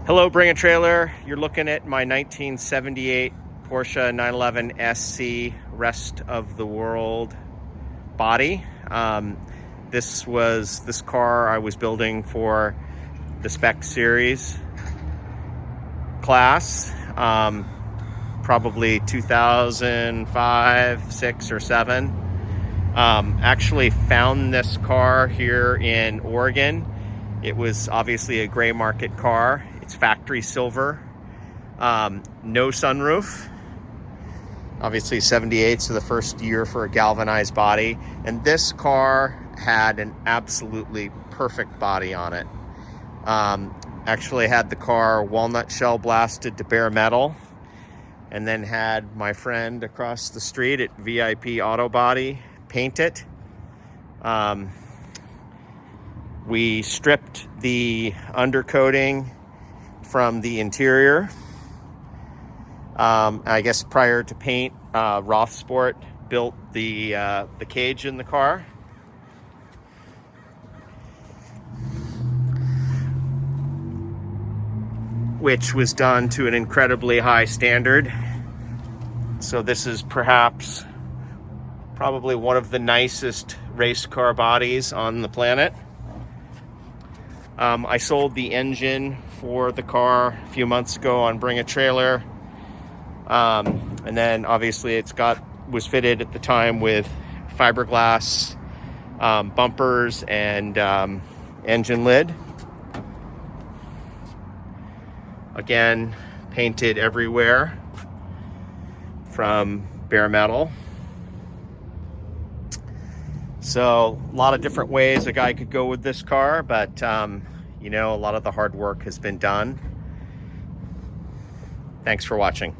Hello, Bring a Trailer. You're looking at my 1978 Porsche 911 SC Rest of the World body. This car I was building for the Spec Series class, probably 2005, 6, or 7. Actually found this car here in Oregon. It was obviously a gray market car. It's factory silver, no sunroof. Obviously 78, so the first year for a galvanized body. And this car had an absolutely perfect body on it. Actually had the car walnut shell blasted to bare metal, and then had my friend across the street at VIP Auto Body paint it. We stripped the undercoating from the interior. I guess prior to paint, Rothsport built the cage in the car. Which was done to an incredibly high standard. So this is probably one of the nicest race car bodies on the planet. I sold the engine for the car a few months ago on Bring a Trailer. And then obviously was fitted at the time with fiberglass bumpers and engine lid. Again, painted everywhere from bare metal. So a lot of different ways a guy could go with this car, but a lot of the hard work has been done. Thanks for watching.